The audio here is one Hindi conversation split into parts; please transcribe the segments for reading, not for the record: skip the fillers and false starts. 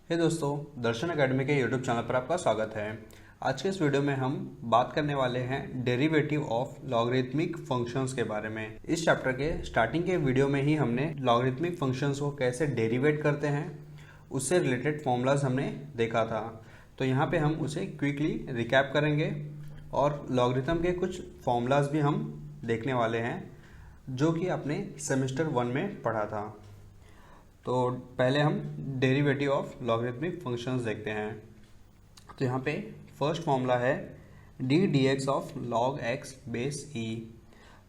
हे दोस्तों, दर्शन एकेडमी के यूट्यूब चैनल पर आपका स्वागत है। आज के इस वीडियो में हम बात करने वाले हैं डेरिवेटिव ऑफ लॉगरिथमिक फंक्शंस के बारे में। इस चैप्टर के स्टार्टिंग के वीडियो में ही हमने लॉगरिथमिक फंक्शंस को कैसे डेरिवेट करते हैं उससे रिलेटेड फॉर्मूलाज हमने देखा था। तो यहाँ पे हम उसे क्विकली रिकैप करेंगे और लॉगरिथम के कुछ फॉर्मूलाज भी हम देखने वाले हैं जो कि आपने सेमेस्टर 1 में पढ़ा था। तो पहले हम डेरिवेटिव ऑफ लॉगरिथमिक फंक्शंस देखते हैं। तो यहाँ पे फर्स्ट फॉर्मूला है d d x of log x base e.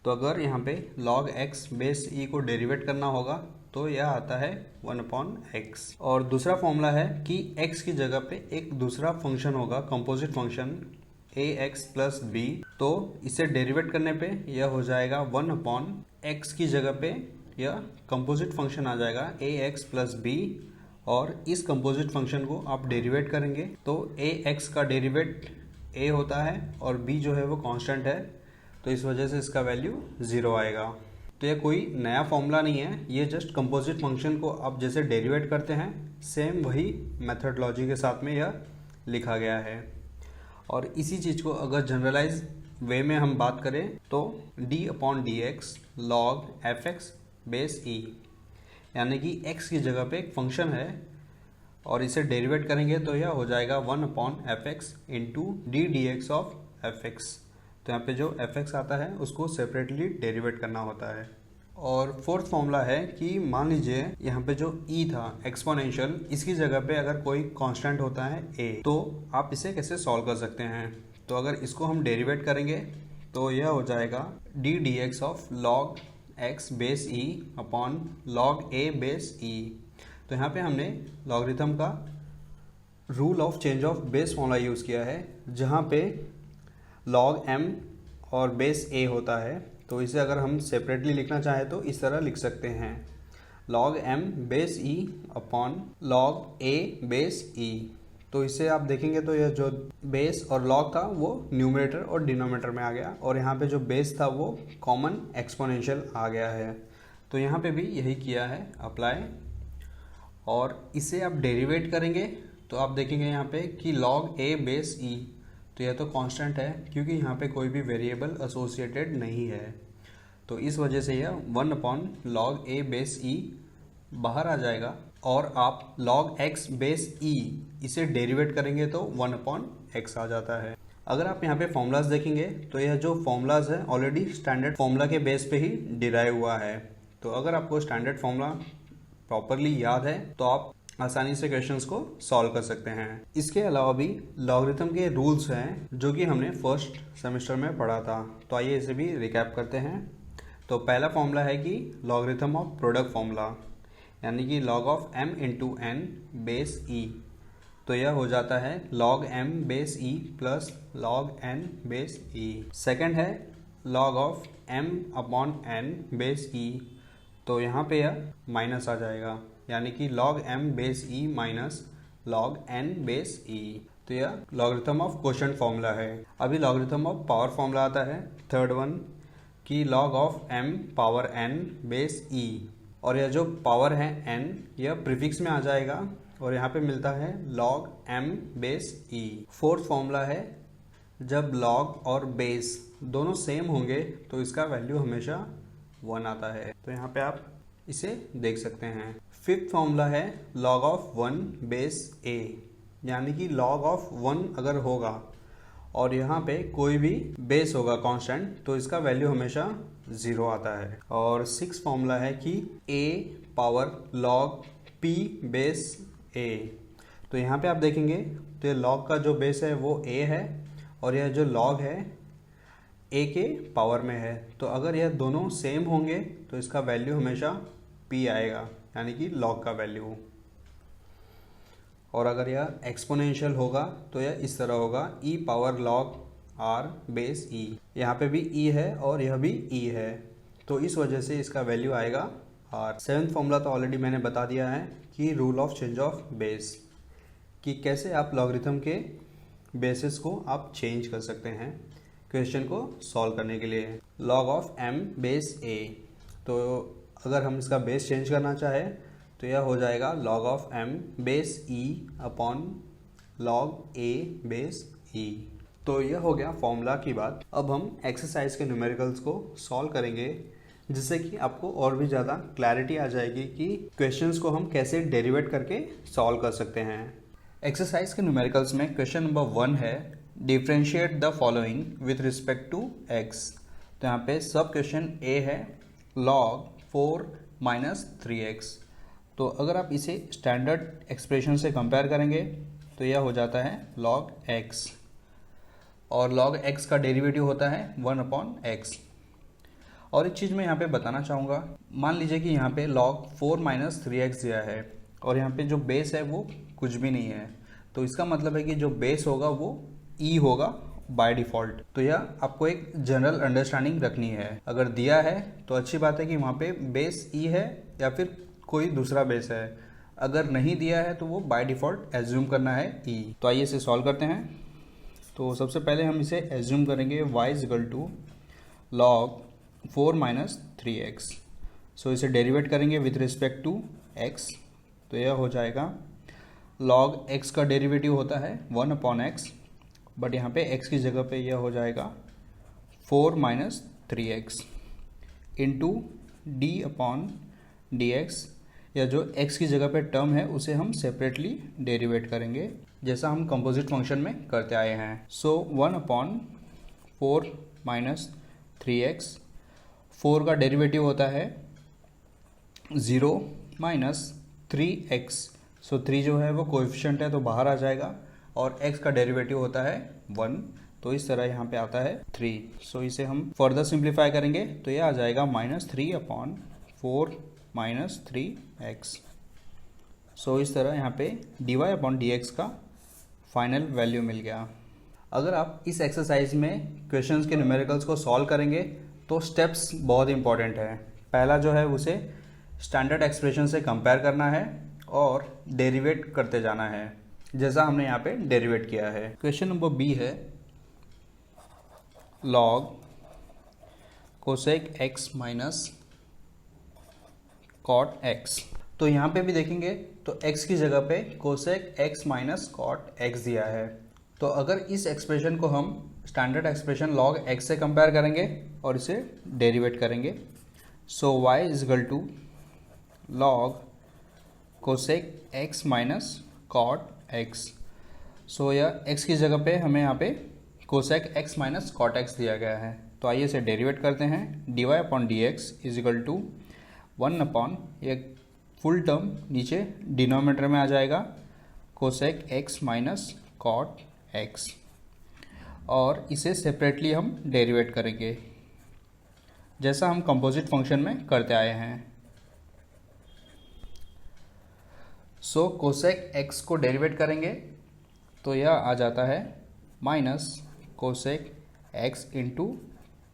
तो अगर यहाँ पे लॉग एक्स बेस ई को डेरिवेट करना होगा तो यह आता है 1/x। और दूसरा फॉर्मूला है कि x की जगह पे एक दूसरा फंक्शन होगा, composite function ax plus b. तो इसे डेरिवेट करने पे यह हो जाएगा 1/x की जगह पे यह कंपोजिट फंक्शन आ जाएगा ax प्लस बी। और इस कंपोजिट फंक्शन को आप डेरिवेट करेंगे तो ax का डेरिवेट a होता है और b जो है वो कांस्टेंट है, तो इस वजह से इसका वैल्यू 0 आएगा। तो यह कोई नया फॉर्मूला नहीं है, ये जस्ट कंपोजिट फंक्शन को आप जैसे डेरिवेट करते हैं सेम वही मेथडोलॉजी के साथ में यह लिखा गया है। और इसी चीज़ को अगर जनरलाइज वे में हम बात करें तो d/dx log fx बेस ई, यानी कि x की जगह पे एक फंक्शन है और इसे डेरिवेट करेंगे तो यह हो जाएगा 1/fx into D d x of fx। तो यहाँ पे जो fx आता है उसको सेपरेटली डेरिवेट करना होता है। और फोर्थ फॉर्मूला है कि मान लीजिए यहाँ पे जो e था एक्सपोनेंशियल, इसकी जगह पे अगर कोई कांस्टेंट होता है a, तो आप इसे कैसे सॉल्व कर सकते हैं। तो अगर इसको हम डेरिवेट करेंगे तो यह हो जाएगा D d x of log x base E upon log a base e। तो यहाँ पे हमने लॉगरिथम का rule of change of base formula use किया है, जहाँ पे लॉग m और बेस a होता है। तो इसे अगर हम सेपरेटली लिखना चाहें तो इस तरह लिख सकते हैं log m base e upon log a base e। तो इसे आप देखेंगे तो यह जो बेस और लॉग था वो न्यूमरेटर और डिनोमिनेटर में आ गया और यहाँ पे जो बेस था वो कॉमन एक्सपोनेंशियल आ गया है। तो यहाँ पे भी यही किया है अप्लाई। और इसे आप डेरिवेट करेंगे तो आप देखेंगे यहाँ पे कि लॉग a बेस e, तो यह तो कांस्टेंट है क्योंकि यहाँ पे कोई भी वेरिएबल एसोसिएटेड नहीं है, तो इस वजह से यह 1/log a बेस e बाहर आ जाएगा। और आप log x बेस e इसे डेरिवेट करेंगे तो 1/x आ जाता है। अगर आप यहाँ पे फॉर्मूलाज देखेंगे तो यह जो फॉर्मूलाज है ऑलरेडी स्टैंडर्ड फॉर्मूला के बेस पे ही डिराइव हुआ है। तो अगर आपको स्टैंडर्ड फॉर्मूला प्रॉपरली याद है तो आप आसानी से क्वेश्चंस को सॉल्व कर सकते हैं। इसके अलावा भी लॉगरिथम के रूल्स हैं जो कि हमने फर्स्ट सेमेस्टर में पढ़ा था, तो आइए इसे भी रिकैप करते हैं। तो पहला फॉर्मूला है कि लॉगरिथम ऑफ प्रोडक्ट फॉर्मूला, यानी कि log of m into n base e। तो यह हो जाता है log m base e plus log n base e। Second है log of m upon n base e। तो यहाँ पे यह माइनस आ जाएगा, यानी कि log m base e minus log n base e। तो यह लॉगरिथम ऑफ क्वोशंट फॉर्मूला है। अभी लॉगरिथम ऑफ पावर फॉर्मूला आता है थर्ड वन कि log of m power n base e। और यह जो पावर है n यह प्रीफिक्स में आ जाएगा और यहाँ पे मिलता है log m base e। Fourth formula है जब log और बेस दोनों सेम होंगे तो इसका वैल्यू हमेशा 1 आता है, तो यहाँ पे आप इसे देख सकते हैं। फिफ्थ फॉर्मूला है log ऑफ 1 बेस a, यानी कि log ऑफ 1 अगर होगा और यहाँ पे कोई भी बेस होगा कांस्टेंट तो इसका वैल्यू हमेशा 0 आता है। और सिक्स फॉर्मूला है कि a power log p base a। तो यहाँ पे आप देखेंगे तो ये log का जो बेस है वो a है और यह जो log है a के पावर में है, तो अगर यह दोनों सेम होंगे तो इसका वैल्यू हमेशा p आएगा, यानी कि log का वैल्यू। और अगर यह एक्सपोनेंशियल होगा तो यह इस तरह होगा e power log r base e। यहाँ पे भी e है और यह भी e है, तो इस वजह से इसका वैल्यू आएगा r। सेवन्थ फॉर्मूला तो ऑलरेडी मैंने बता दिया है कि rule of change of base, कि कैसे आप लॉगरिथम के बेसिस को आप चेंज कर सकते हैं क्वेश्चन को सॉल्व करने के लिए। log of m base a, तो अगर हम इसका बेस चेंज करना चाहें तो यह हो जाएगा log of m base e upon log a base e। तो यह हो गया फॉर्मूला की बात। अब हम एक्सरसाइज के न्यूमेरिकल्स को सॉल्व करेंगे, जिससे कि आपको और भी ज़्यादा क्लैरिटी आ जाएगी कि क्वेश्चंस को हम कैसे डेरिवेट करके सॉल्व कर सकते हैं। एक्सरसाइज के न्यूमेरिकल्स में क्वेश्चन नंबर 1 है differentiate the following with respect to x। तो यहाँ पे सब क्वेश्चन a है log 4 माइनस 3x। तो अगर आप इसे स्टैंडर्ड एक्सप्रेशन से कंपेयर करेंगे तो यह हो जाता है log x, और log x का डेरिवेटिव होता है 1 अपॉन x। और एक चीज़ मैं यहाँ पे बताना चाहूँगा, मान लीजिए कि यहाँ पे log 4 माइनस 3x दिया है और यहाँ पे जो बेस है वो कुछ भी नहीं है, तो इसका मतलब है कि जो बेस होगा वो e होगा बाय डिफ़ॉल्ट। तो यह आपको एक जनरल अंडरस्टैंडिंग रखनी है। अगर दिया है तो अच्छी बात है कि वहाँ पे बेस e है या फिर कोई दूसरा बेस है। अगर नहीं दिया है तो वो बाय डिफ़ॉल्ट एज्यूम करना है e। तो आइए इसे सॉल्व करते हैं। तो सबसे पहले हम इसे एज्यूम करेंगे y is equal to log 4 minus 3x। So इसे डेरिवेट करेंगे विथ रिस्पेक्ट टू x। तो यह हो जाएगा log x का डेरिवेटिव होता है 1 अपॉन x, बट यहाँ पे x की जगह पे यह हो जाएगा 4 minus 3x into D upon d x, या जो x की जगह पे टर्म है उसे हम सेपरेटली डेरिवेट करेंगे जैसा हम कंपोजिट फंक्शन में करते आए हैं। सो 1 अपॉन 4 माइनस 3x, 4 का डेरिवेटिव होता है 0 माइनस 3x। सो 3 जो है वो कोएफिशिएंट है तो बाहर आ जाएगा, और x का डेरिवेटिव होता है 1, तो इस तरह यहाँ पे आता है 3। सो इसे हम फर्दर सिंप्लीफाई करेंगे तो यह आ जाएगा -3 अपॉन 4 माइनस 3x। सो इस तरह यहाँ पे dy अपॉन dx का फाइनल वैल्यू मिल गया। अगर आप इस एक्सरसाइज में क्वेश्चंस के न्यूमेरिकल्स को सॉल्व करेंगे तो स्टेप्स बहुत इंपॉर्टेंट है। पहला जो है उसे स्टैंडर्ड एक्सप्रेशन से कंपेयर करना है और डेरिवेट करते जाना है, जैसा हमने यहाँ पे डेरिवेट किया है। क्वेश्चन नंबर बी है log cosec x minus cot x। तो यहाँ पे भी देखेंगे तो x की जगह पे cosec x minus cot x दिया है। तो अगर इस एक्सप्रेशन को हम स्टैंडर्ड एक्सप्रेशन log x से कंपेयर करेंगे और इसे डेरिवेट करेंगे, so y is equal to log cosec x minus cot x। So यह x की जगह पे हमें यहाँ पे cosec x minus cot x दिया गया है। तो आइए इसे डेरिवेट करते हैं। dy upon d x is equal to 1 upon ये फुल टर्म नीचे डिनोमिनेटर में आ जाएगा cosec x minus cot x, और इसे सेपरेटली हम डेरिवेट करेंगे जैसा हम कंपोजिट फंक्शन में करते आए हैं। सो कोसेक x को डेरिवेट करेंगे तो यह आ जाता है minus cosec x into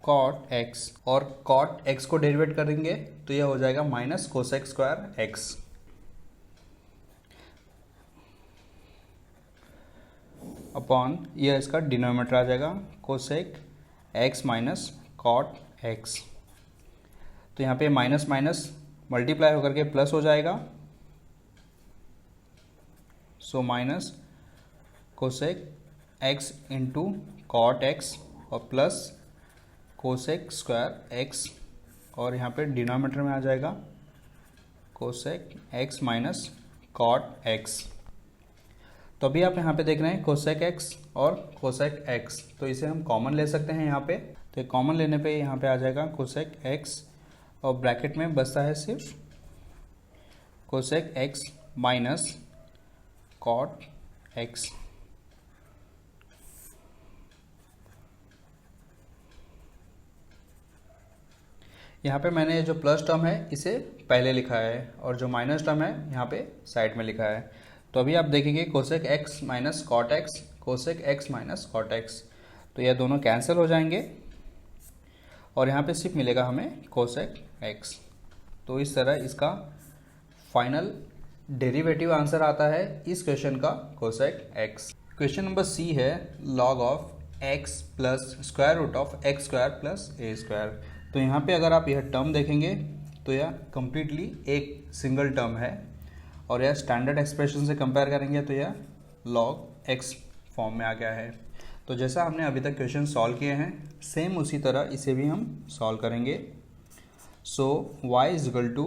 cot x, और कॉट x को डेरिवेट करेंगे तो यह हो जाएगा minus cosec square x। Upon यह इसका डिनोमिनेटर आ जाएगा cosec x minus cot x। तो यहाँ पे माइनस माइनस मल्टीप्लाई होकर के प्लस हो जाएगा, so minus cosec x into cot x और प्लस कोसेक स्क्वायर x, और यहाँ पे डिनोमिनेटर में आ जाएगा cosec x minus cot x। तो अभी आप यहाँ पे देख रहे हैं कोसेक x और कोसेक x, तो इसे हम कॉमन ले सकते हैं यहाँ पे। तो कॉमन लेने पे यहाँ पे आ जाएगा कोसेक x, और ब्रैकेट में बचता है सिर्फ cosec x minus cot x। यहाँ पे मैंने जो प्लस टर्म है इसे पहले लिखा है और जो माइनस टर्म है यहाँ पे साइड में लिखा है। तो अभी आप देखेंगे cosec x minus cot x, cosec x minus cot x, तो यह दोनों कैंसिल हो जाएंगे और यहाँ पे सिर्फ मिलेगा हमें कोसेक x। तो इस तरह इसका फाइनल डेरिवेटिव आंसर आता है इस क्वेश्चन का cosec x। Question number c है log of x plus square root of x square plus a square. तो यहाँ पे अगर आप यह टर्म देखेंगे तो यह कम्प्लीटली एक सिंगल टर्म है, और यह स्टैंडर्ड एक्सप्रेशन से कंपेयर करेंगे तो यह log x फॉर्म में आ गया है। तो जैसा हमने अभी तक क्वेश्चन सॉल्व किए हैं सेम उसी तरह इसे भी हम सॉल्व करेंगे। So y is equal to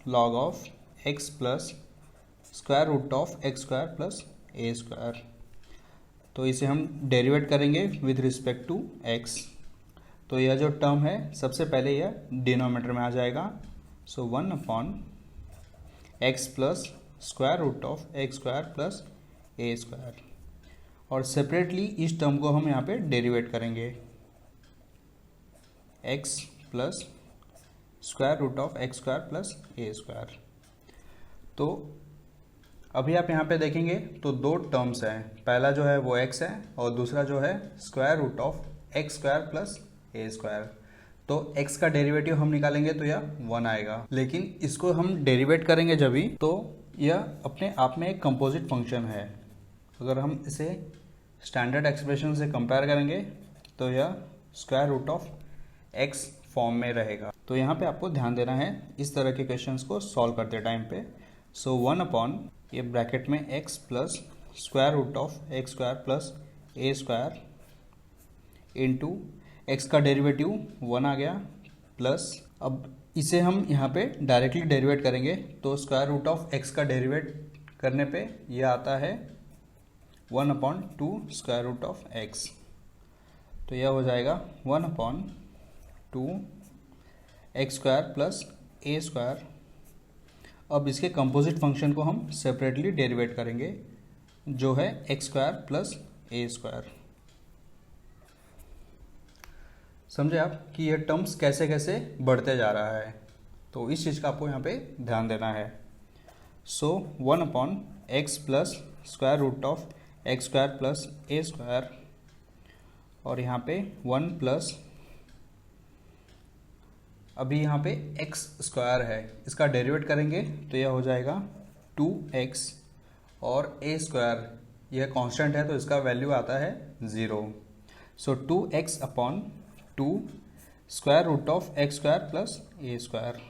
log of x plus square root of x square plus a square. तो इसे हम डेरिवेट करेंगे विद रिस्पेक्ट टू x। तो यह जो टर्म है सबसे पहले यह डिनोमिनेटर में आ जाएगा। So 1 upon x plus square root of x square plus a square, और सेपरेटली इस टर्म को हम यहाँ पे डेरिवेट करेंगे x plus square root of x square plus a square. तो अभी आप यहाँ पे देखेंगे तो दो टर्म्स हैं, पहला जो है वो x है और दूसरा जो है square root of x square plus a square. तो x का डेरिवेटिव हम निकालेंगे तो यह 1 आएगा, लेकिन इसको हम डेरिवेट करेंगे जब भी तो यह अपने आप में एक कंपोजिट फंक्शन है। अगर हम इसे स्टैंडर्ड एक्सप्रेशन से कंपेयर करेंगे तो यह square root of x form में रहेगा। तो यहाँ पे आपको ध्यान देना है इस तरह के क्वेश्चंस को सॉल्व करते टाइम पे। सो 1 अपॉन ये ब्रैकेट में x plus square root of x square plus a square into x का डेरिवेटिव 1 आ गया, प्लस अब इसे हम यहाँ पे डायरेक्टली डेरिवेट करेंगे तो स्क्वायर रूट ऑफ एक्स का डेरिवेट करने पे यह आता है 1 upon 2 square root of x. तो यह हो जाएगा 1 upon 2 x square plus a square. अब इसके कंपोजिट फंक्शन को हम सेपरेटली डेरिवेट करेंगे जो है x square plus a square. समझे आप कि यह टर्म्स कैसे कैसे बढ़ते जा रहा है, तो इस चीज़ का आपको यहाँ पे ध्यान देना है। So 1 upon x plus square root of x square plus a square, और यहाँ पे 1 प्लस अभी यहाँ पे एक्स स्क्वायर है, इसका डेरिवेट करेंगे तो यह हो जाएगा 2x, और ए स्क्वायर यह कांस्टेंट है तो इसका वैल्यू आता है 0। So 2x upon 2 square root of x square plus a square,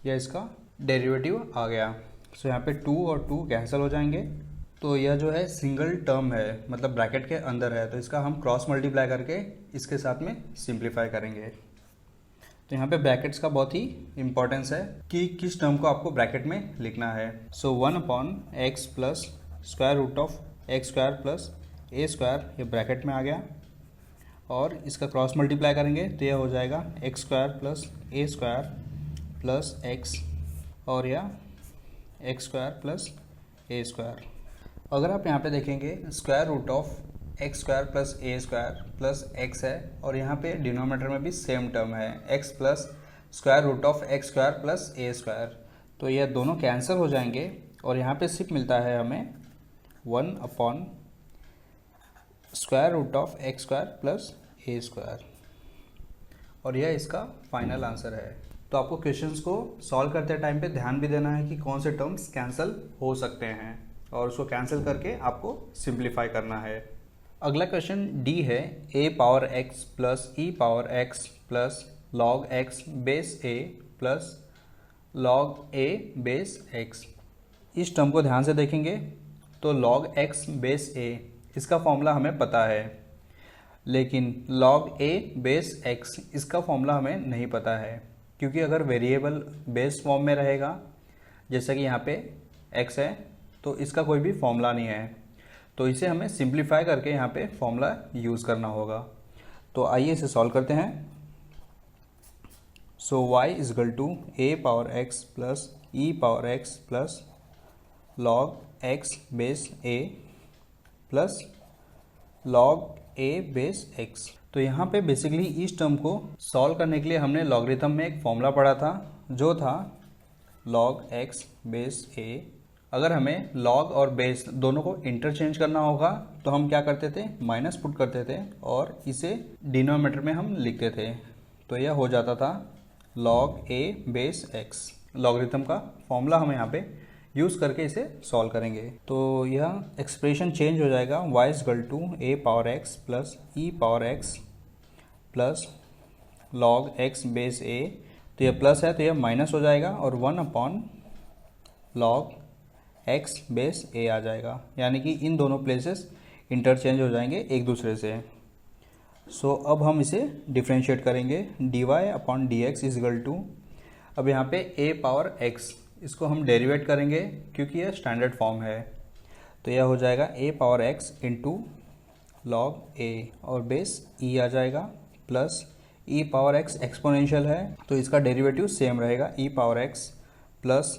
यह इसका डेरिवेटिव आ गया। सो यहाँ पे 2 और 2 कैंसिल हो जाएंगे, तो यह जो है सिंगल टर्म है, मतलब ब्रैकेट के अंदर है, तो इसका हम क्रॉस मल्टीप्लाई करके इसके साथ में सिंप्लीफाई करेंगे। तो यहाँ पे ब्रैकेट्स का बहुत ही इंपॉर्टेंस है कि किस टर्म को आपको ब्रैकेट में लिखना है। So 1 upon x plus square root of x square plus a square, ये ब्रैकेट में आ गया, और इसका क्रॉस मल्टीप्लाई करेंगे तो यह हो जाएगा x square plus a square plus x, और यह x square plus a square. अगर आप यहाँ पे देखेंगे square root of x square plus a square plus x है, और यहाँ पे डिनोमिनेटर में भी सेम टर्म है x plus square root of x square plus a square, तो यह दोनों कैंसिल हो जाएंगे और यहाँ पे सिर्फ मिलता है हमें 1 upon square root of x square plus a square, और यह इसका फाइनल आंसर है। तो आपको क्वेश्चंस को सॉल्व करते टाइम पे ध्यान भी देना है कि कौन से टर्म्स कैंसिल हो सकते हैं, और उसको कैंसिल करके आपको सिंप्लीफाई करना है। अगला क्वेश्चन डी है a power x plus e power x plus log x base a plus log a base x। इस टर्म को ध्यान से देखेंगे तो log x बेस a इसका फॉर्मूला हमें पता है, लेकिन log a बेस x इसका फॉर्मूला हमें नहीं पता है, क्योंकि अगर वेरिएबल बेस फॉर्म में रहेगा जैसा कि यहाँ पे x है तो इसका कोई भी फॉर्मूला नहीं है, तो इसे हमें सिंप्लीफाई करके यहाँ पे फॉर्मूला यूज़ करना होगा। तो आइए इसे सॉल्व करते हैं। So y is equal to a power x plus e power x plus log x base a plus log a base x। तो यहाँ पे बेसिकली इस टर्म को सॉल्व करने के लिए हमने लॉगरिथम में एक फॉर्मूला पढ़ा था जो था log x बेस a। अगर हमें log और बेस दोनों को इंटरचेंज करना होगा तो हम क्या करते थे, माइनस पुट करते थे और इसे डिनोमिनेटर में हम लिखते थे, तो यह हो जाता था log a base x। Logarithm का फॉर्मूला हम यहाँ पे यूज़ करके इसे सॉल्व करेंगे, तो यह एक्सप्रेशन चेंज हो जाएगा y is equal to a power x plus e power x plus log x base a। तो यह प्लस है तो यह माइनस हो जाएगा, और 1 upon log x base a आ जाएगा, यानी कि इन दोनों प्लेसेस इंटरचेंज हो जाएंगे एक दूसरे से। सो अब हम इसे डिफ्रेंशिएट करेंगे, dy upon d x is equal to, अब यहाँ पे a पावर x, इसको हम डेरिवेट करेंगे क्योंकि यह स्टैंडर्ड फॉर्म है। तो यह हो जाएगा a power x into log a और बेस e आ जाएगा, plus e power x exponential है तो इसका डेरिवेटिव सेम रहेगा, e power x plus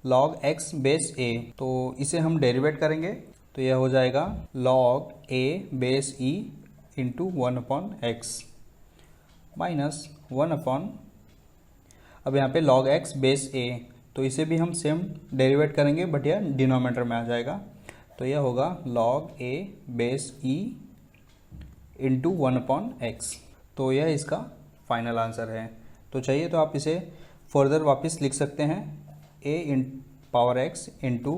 log x base a, तो इसे हम डेरिवेट करेंगे तो यह हो जाएगा log a base e into 1 upon x minus 1 upon, अब यहाँ पे log x बेस a, तो इसे भी हम सेम डेरिवेट करेंगे बट यह डिनोमिनेटर में आ जाएगा, तो यह होगा log a base e into 1 upon x. तो यह इसका फाइनल आंसर है। तो चाहिए तो आप इसे फर्दर वापस लिख सकते हैं, a in power x into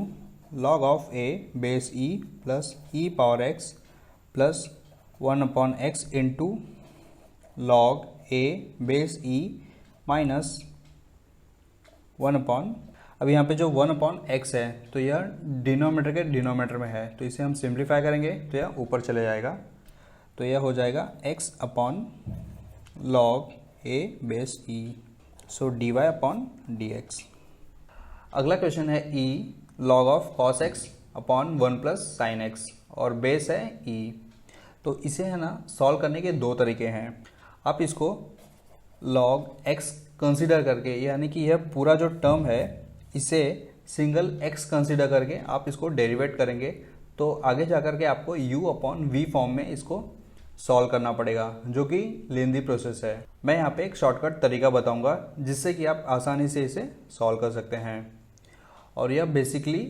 log of a base e plus e power x plus 1 upon x into log a base e minus 1 upon, अब यहाँ पे जो 1 अपॉन एक्स है तो यह डिनोमिनेटर के डिनोमिनेटर में है, तो इसे हम सिंप्लीफाई करेंगे तो यह ऊपर चले जाएगा, तो यह हो जाएगा x upon log a base e, so dy upon dx। अगला क्वेश्चन है e log of cos x upon 1 plus sine x और बेस है e। तो इसे है ना सॉल्व करने के दो तरीके हैं। आप इसको लॉग x कंसीडर करके, यानी कि यह पूरा जो टर्म है इसे सिंगल x कंसीडर करके आप इसको डेरिवेट करेंगे, तो आगे जाकर के आपको u अपॉन v फॉर्म में इसको सॉल्व करना पड़ेगा, जो कि लेंदी प्रोसेस है। मैं यहाँ पे एक शॉर्टकट तरीका बताऊंगा जिससे कि आप आसानी से इसे सॉल्व कर सकते हैं, और यह बेसिकली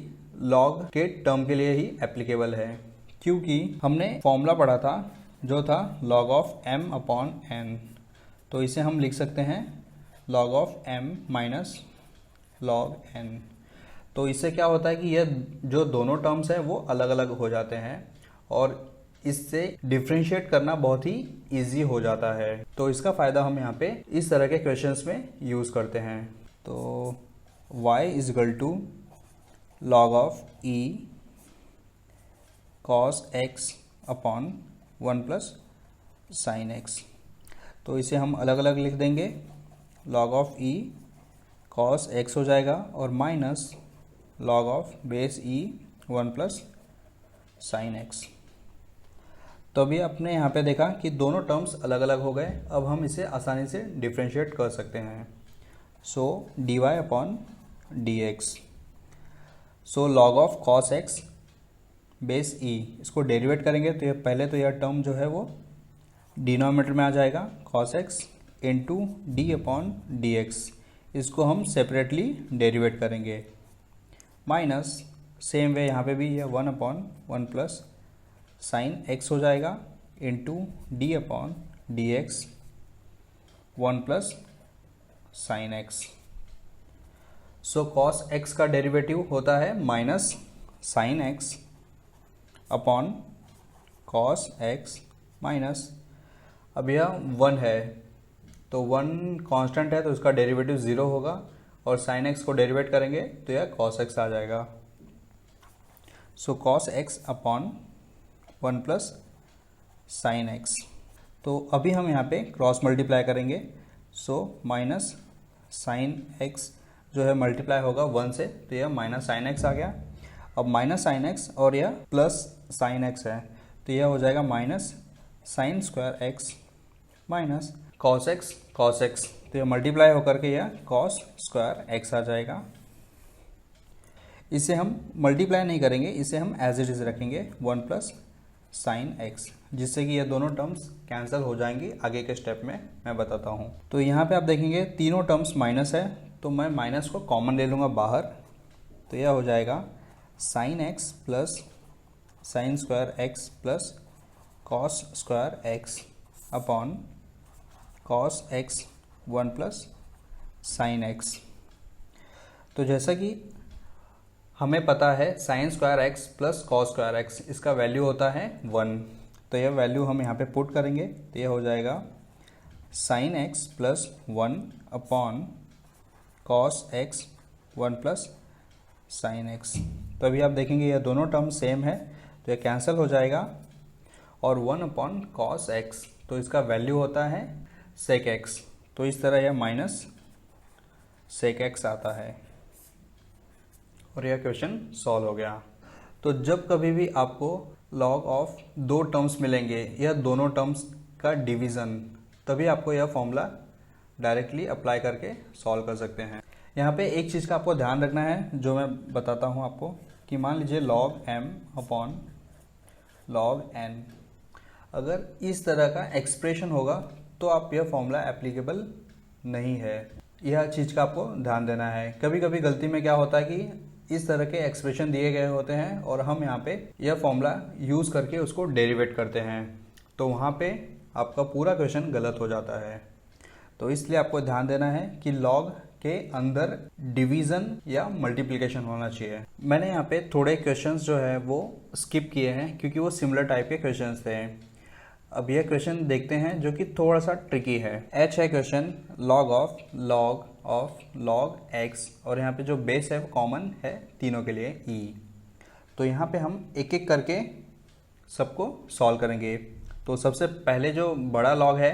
लॉग के टर्म के लिए ही एप्लीकेबल है, क्योंकि हमने फॉर्मूला पढ़ा था जो था log of m upon n, तो इसे हम लिख सकते हैं log of m minus log n। तो इससे क्या होता है कि यह जो दोनों टर्म्स हैं वो अलग अलग हो जाते हैं और इससे डिफ्रेंशिएट करना बहुत ही इजी हो जाता है। तो इसका फ़ायदा हम यहाँ पे इस तरह के क्वेश्चंस में यूज़ करते हैं। तो y is equal to log of e cos x upon 1 plus sine x, तो इसे हम अलग अलग लिख देंगे, log of e cos x हो जाएगा और minus log of base e 1 plus sine x. तो अभी आपने यहाँ पे देखा कि दोनों टर्म्स अलग अलग हो गए, अब हम इसे आसानी से डिफ्रेंशिएट कर सकते हैं। सो dy upon dx, so log of cos x base e, इसको डेरिवेट करेंगे तो यह पहले तो यह टर्म जो है वो डिनोमिनेटर में आ जाएगा, cos x into D upon d x, इसको हम सेपरेटली डेरिवेट करेंगे, माइनस सेम वे यहाँ पे भी यह 1 अपॉन 1 प्लस साइन एक्स हो जाएगा into D upon d x 1 plus sine x. So cos x का डेरिवेटिव होता है minus sine x upon cos x minus, अब यह 1 है तो 1 कांस्टेंट है तो इसका डेरिवेटिव 0 होगा, और साइन एक्स को डेरिवेट करेंगे तो यह कॉस एक्स आ जाएगा। So cos x upon 1 plus sine x, तो अभी हम यहाँ पे क्रॉस मल्टीप्लाई करेंगे, सो माइनस साइन एक्स जो है मल्टीप्लाई होगा 1 से तो यह माइनस साइन एक्स आ गया। अब माइनस साइन एक्स और यह प्लस साइन एक्स है तो यह हो जाएगा minus sine square x minus cos x, तो यह मल्टीप्लाई होकर के यह कॉस स्क्वायर एक्स आ जाएगा। इसे हम मल्टीप्लाई नहीं करेंगे, इसे हम एज इट इज रखेंगे 1 प्लस साइन एक्स, जिससे कि ये दोनों टर्म्स कैंसिल हो जाएंगी। आगे के स्टेप में मैं बताता हूँ। तो यहाँ पे आप देखेंगे तीनों टर्म्स माइनस है, तो मैं माइनस को कॉमन ले लूँगा बाहर, तो यह हो जाएगा sine x plus sine square x plus cos square x upon cos x 1 plus sine x. तो जैसा कि हमें पता है sine square x plus cos square x इसका वैल्यू होता है 1, तो यह वैल्यू हम यहाँ पे पुट करेंगे तो यह हो जाएगा sine x plus 1 upon cos x 1 plus sine x. तो अभी आप देखेंगे ये दोनों टर्म सेम है तो ये कैंसिल हो जाएगा, और 1 अपॉन कॉस एक्स, तो इसका वैल्यू होता है सेक एक्स। तो इस तरह यह माइनस सेक एक्स आता है और यह क्वेश्चन सॉल्व हो गया। तो जब कभी भी आपको लॉग ऑफ दो टर्म्स मिलेंगे या दोनों टर्म्स का डिवीज़न, तभी आपको यह फॉर्मूला डायरेक्टली अप्लाई करके सॉल्व कर सकते हैं। यहाँ पे एक चीज़ का आपको ध्यान रखना है जो मैं बताता हूँ आपको, कि मान लीजिए log m upon log n, अगर इस तरह का एक्सप्रेशन होगा तो आप यह फॉर्मूला एप्लीकेबल नहीं है। यह चीज़ का आपको ध्यान देना है। कभी कभी गलती में क्या होता है कि इस तरह के एक्सप्रेशन दिए गए होते हैं और हम यहाँ पे यह फॉर्मूला यूज़ करके उसको डेरिवेट करते हैं, तो वहाँ पे आपका पूरा क्वेश्चन गलत हो जाता है। तो इसलिए आपको ध्यान देना है कि लॉग के अंदर डिवीज़न या मल्टीप्लिकेशन होना चाहिए। मैंने यहाँ पे थोड़े क्वेश्चंस जो है वो स्किप किए हैं क्योंकि वो सिमिलर टाइप के क्वेश्चंस थे। अब यह क्वेश्चन देखते हैं जो कि थोड़ा सा ट्रिकी है। एच है question, log of log x, और यहाँ पे जो बेस है वो कॉमन है तीनों के लिए ई। तो यहाँ पे हम एक एक करके सबको सॉल्व करेंगे। तो सबसे पहले जो बड़ा लॉग है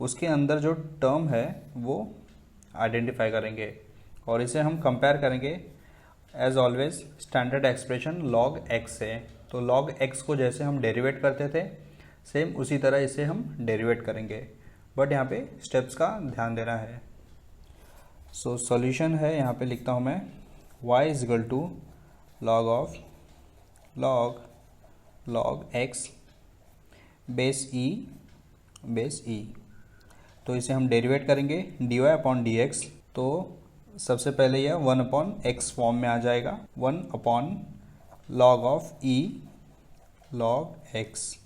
उसके अंदर जो टर्म है वो आइडेंटिफाई करेंगे और इसे हम कंपेयर करेंगे as always standard expression log x से। तो लॉग एक्स को जैसे हम डेरिवेट करते थे सेम उसी तरह इसे हम डेरिवेट करेंगे, बट यहाँ पे स्टेप्स का ध्यान देना है। सो सॉल्यूशन है, यहाँ पे लिखता हूँ मैं y is equal to log of log x base e. तो इसे हम डेरिवेट करेंगे dy अपॉन डी एक्स। तो सबसे पहले यह 1 अपॉन एक्स फॉर्म में आ जाएगा, 1 upon log of E log x,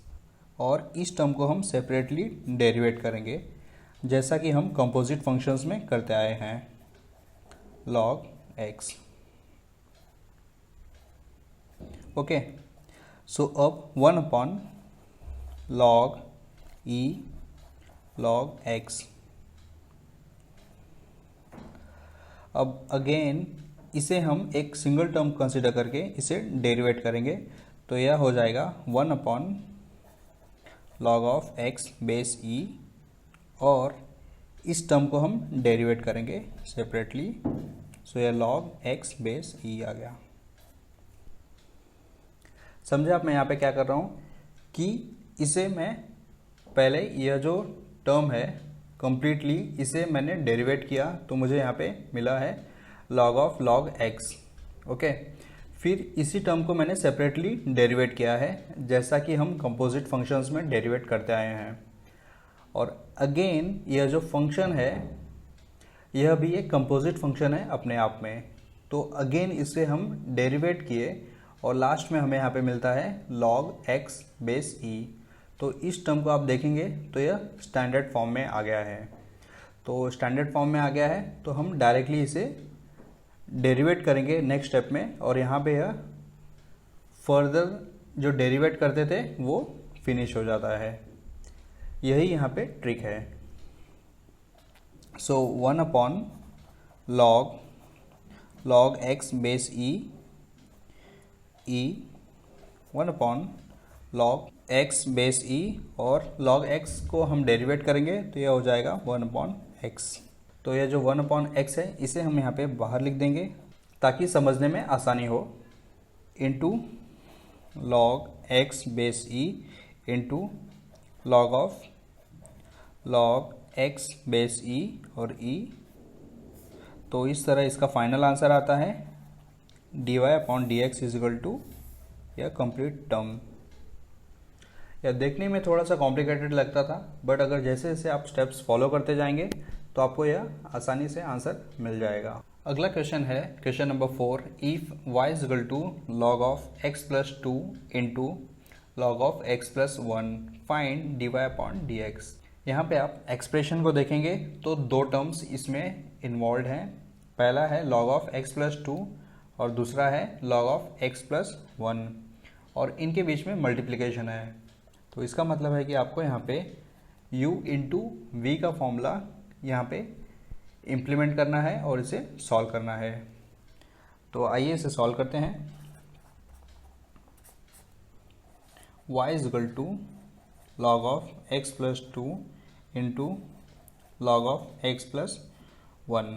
और इस टर्म को हम सेपरेटली डेरिवेट करेंगे जैसा कि हम कंपोजिट फंक्शंस में करते आए हैं, लॉग एक्स। ओके, सो अब 1 अपॉन लॉग ई लॉग एक्स। अब अगेन इसे हम एक सिंगल टर्म कंसिडर करके इसे डेरिवेट करेंगे, तो यह हो जाएगा 1 upon log of x base e, और इस टर्म को हम डेरिवेट करेंगे सेपरेटली, सो यह लॉग एक्स बेस ई आ गया। समझे आप मैं यहाँ पे क्या कर रहा हूँ कि इसे मैं पहले यह जो टर्म है कंप्लीटली इसे मैंने डेरिवेट किया तो मुझे यहाँ पे मिला है log of log x. Okay, फिर इसी टर्म को मैंने सेपरेटली डेरिवेट किया है जैसा कि हम कंपोजिट फंक्शंस में डेरिवेट करते आए हैं। और अगेन यह जो फंक्शन है यह भी एक कंपोजिट फंक्शन है अपने आप में, तो अगेन इसे हम डेरिवेट किए और लास्ट में हमें यहाँ पे मिलता है लॉग एक्स बेस ई। तो इस टर्म को आप देखेंगे तो यह स्टैंडर्ड फॉर्म में आ गया है। तो स्टैंडर्ड फॉर्म में आ गया है तो हम डायरेक्टली इसे डेरिवेट करेंगे नेक्स्ट स्टेप में, और यहाँ पे यह फर्दर जो डेरिवेट करते थे वो फिनिश हो जाता है। यही यहाँ पे ट्रिक है। So 1 upon log x base ई 1 upon log x base e, और लॉग एक्स को हम डेरिवेट करेंगे तो यह हो जाएगा 1 अपॉन एक्स। तो यह जो 1 अपॉन एक्स है इसे हम यहाँ पे बाहर लिख देंगे ताकि समझने में आसानी हो, into log x base e into log of log x base e और ई। तो इस तरह इसका फाइनल आंसर आता है dy upon d x is equal to यह कंप्लीट टर्म। यह देखने में थोड़ा सा कॉम्प्लिकेटेड लगता था, बट अगर जैसे जैसे आप स्टेप्स फॉलो करते जाएंगे तो आपको यह आसानी से आंसर मिल जाएगा। अगला क्वेश्चन है question number 4, if y is equal to log of x plus 2 into log of x plus 1 find dy upon d x. यहाँ पे आप एक्सप्रेशन को देखेंगे तो दो टर्म्स इसमें इन्वॉल्व हैं। पहला है लॉग ऑफ x प्लस 2 और दूसरा है लॉग ऑफ x प्लस 1, और इनके बीच में मल्टीप्लिकेशन है। तो इसका मतलब है कि आपको यहाँ पे u इंटू वी का फॉर्मूला यहाँ पे इम्प्लीमेंट करना है और इसे सॉल्व करना है। तो आइए इसे सॉल्व करते हैं। y is equal to log of x plus 2 into log of x plus 1।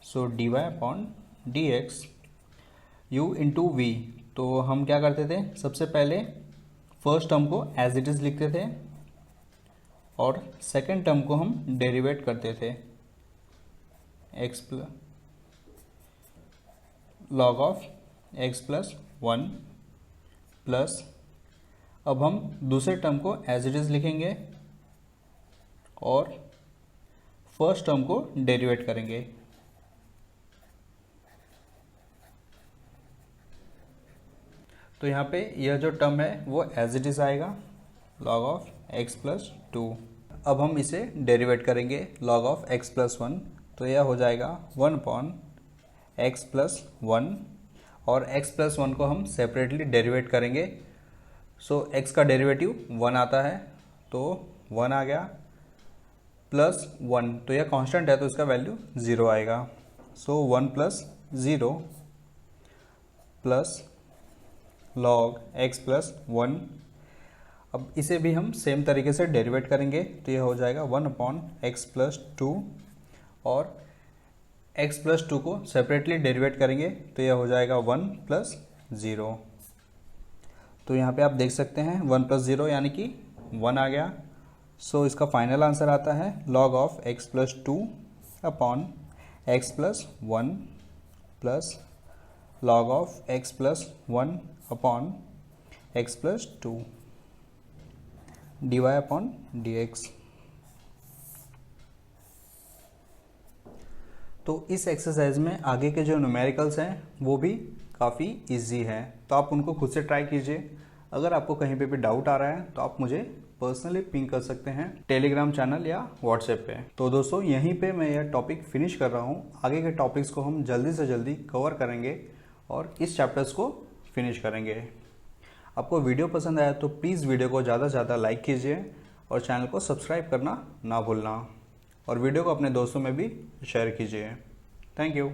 So d y upon d x u into v. तो हम क्या करते थे, सबसे पहले फर्स्ट टर्म को एज इट इज़ लिखते थे और सेकेंड टर्म को हम डेरिवेट करते थे x plus log of x plus 1 plus, अब हम दूसरे टर्म को एज इट इज़ लिखेंगे और फर्स्ट टर्म को डेरिवेट करेंगे। तो यहाँ पे यह जो टर्म है वो एज इट इज़ आएगा लॉग ऑफ x प्लस 2। अब हम इसे डेरिवेट करेंगे लॉग ऑफ x प्लस 1, तो यह हो जाएगा 1 अपॉन x प्लस 1 और x प्लस 1 को हम सेपरेटली डेरिवेट करेंगे। सो x का डेरिवेटिव 1 आता है, तो 1 आ गया प्लस 1, तो यह कांस्टेंट है तो इसका वैल्यू 0 आएगा। सो 1 plus 0 plus log x plus 1। अब इसे भी हम सेम तरीके से डेरिवेट करेंगे, तो यह हो जाएगा 1 अपॉन x प्लस 2 और x प्लस 2 को सेपरेटली डेरिवेट करेंगे, तो यह हो जाएगा 1 प्लस 0। तो यहाँ पे आप देख सकते हैं 1 प्लस 0 यानी कि 1 आ गया। सो इसका फाइनल आंसर आता है log of x plus 2 upon x plus 1 plus log of x plus 1 upon x plus 2 dy upon dx। तो इस एक्सरसाइज में आगे के जो न्यूमेरिकल्स हैं वो भी काफ़ी इजी हैं, तो आप उनको खुद से ट्राई कीजिए। अगर आपको कहीं पे भी डाउट आ रहा है तो आप मुझे पर्सनली पिंग कर सकते हैं टेलीग्राम चैनल या व्हाट्सएप पे। तो दोस्तों यहीं पे मैं यह टॉपिक फिनिश कर रहा हूँ। आगे के टॉपिक्स को हम जल्दी से जल्दी कवर करेंगे और इस चैप्टर्स को फिनिश करेंगे। आपको वीडियो पसंद आया तो प्लीज़ वीडियो को ज़्यादा से ज़्यादा लाइक कीजिए और चैनल को सब्सक्राइब करना ना भूलना, और वीडियो को अपने दोस्तों में भी शेयर कीजिए। Thank you.